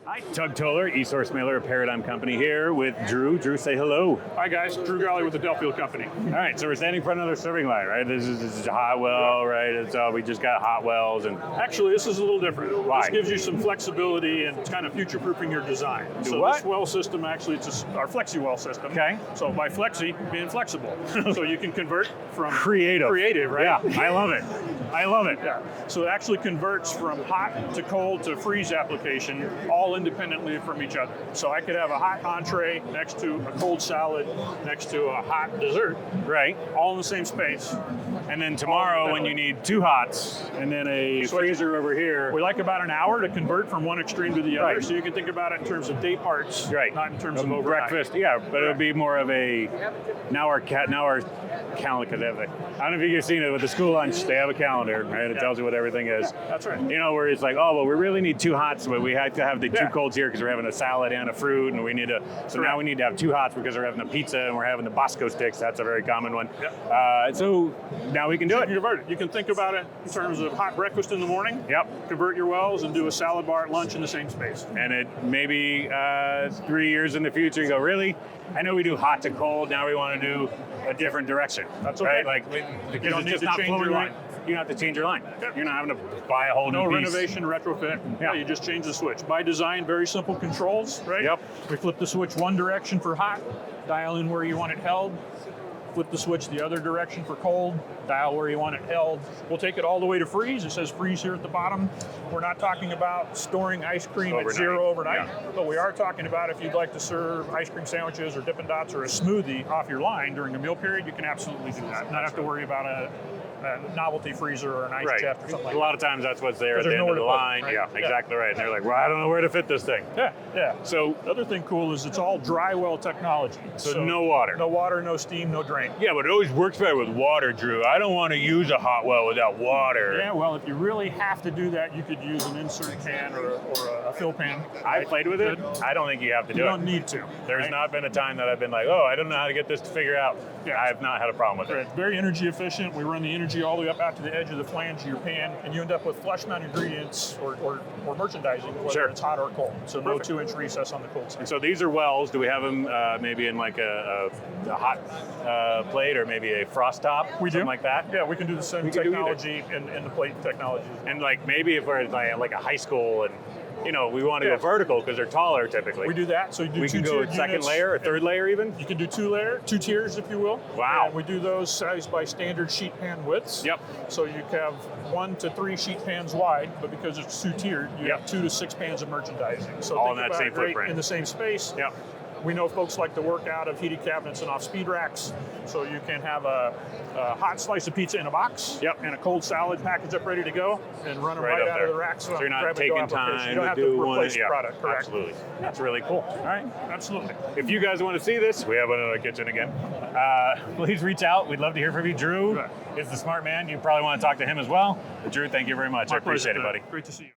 Hi, Tug Toller, eSource Mailer, Paradigm Company here with Drew. Drew, say hello. Hi guys, Drew Galley with the Delfield Company. All right, so we're standing in front of another serving line, right? This is a hot well, right? We just got hot wells and... Actually, this is a little different. Why? This gives you some flexibility and kind of future-proofing your design. So what? this well system, actually, it's our FlexiWell system. Okay. So by flexi, being flexible. So you can convert from... Creative, right? Yeah, I love it. I love it. Yeah. So it actually converts from hot to cold to freeze application, all independently from each other. So I could have a hot entree next to a cold salad, next to a hot dessert. Right. All in the same space. And then tomorrow when you need two hots and then a freezer over here. We like about an hour to convert from one extreme to the other. Right. So you can think about it in terms of day parts, right. not in terms of overnight. Breakfast, yeah, but it would be more of a, now our calendar, I don't know if you've seen it with the school lunch, they have a calendar, right? It tells you what everything is. Yeah, that's right. You know, where it's like, oh, well, we really need two hots, but we have to have the two colds here because we're having a salad and a fruit, and we need to, so now we need to have two hots because we're having a pizza and we're having the Bosco sticks. That's a very common one. Yep. So now we can do it. Convert it. You can think about it in terms of hot breakfast in the morning. Yep. Convert your wells and do a salad bar at lunch in the same space. And it maybe 3 years in the future, you go, really? I know we do hot to cold. Now we want to do a different direction. That's okay. Right? Like, because you don't it's need just to not change flowing your right. line. You don't have to change your line. You're not having to buy a whole new piece. No renovation, retrofit. Yeah. You just change the switch. By design, very simple controls, right? Yep. We flip the switch one direction for hot, dial in where you want it held. Flip the switch the other direction for cold, dial where you want it held. We'll take it all the way to freeze. It says freeze here at the bottom. We're not talking about storing ice cream at zero overnight, but we are talking about if you'd like to serve ice cream sandwiches or Dippin' Dots or a smoothie off your line during a meal period, you can absolutely do that. Not have to worry about a novelty freezer or an ice chest or something like that. A lot of times that's what's there at the end of the line. Right? Yeah, exactly right. And they're like, well, I don't know where to fit this thing. Yeah. So the other thing cool is it's all dry well technology. So no water. No water, no steam, no drain. Yeah, but it always works better with water, Drew. I don't want to use a hot well without water. Yeah, well, if you really have to do that, you could use an insert can or a fill pan. I played with it. I don't think you have to do it. You don't need to. There's not been a time that I've been like, oh, I don't know how to get this to figure out. Yeah. I have not had a problem with it. It's very energy efficient. We run the energy all the way up out to the edge of the flange of your pan, and you end up with flush mount ingredients or merchandising, whether it's hot or cold. So no 2-inch recess on the cold side. And so these are wells. Do we have them maybe in like a hot plate or maybe a frost top? We do. Something like that? Yeah, we can do the same technology in the plate technology. And like maybe if we're like a high school and you know, we want to go vertical because they're taller typically. We do that. So you do we can go a second layer, a third layer even? You can do two tiers if you will. Wow. And we do those sized by standard sheet pan widths. Yep. So you have 1 to 3 sheet pans wide, but because it's 2-tiered, you have 2 to 6 pans of merchandising. So all in that same footprint. In the same space. Yep. We know folks like to work out of heated cabinets and off speed racks, so you can have a hot slice of pizza in a box and a cold salad packaged up ready to go and run them right out of the racks. So you're not taking time you don't have to to do replace one. the product, correct? Absolutely. That's really cool. All right, absolutely. If you guys want to see this, we have one in the kitchen again. Please reach out. We'd love to hear from you. Drew is the smart man. You probably want to talk to him as well. But Drew, thank you very much. I appreciate it, buddy. Great to see you.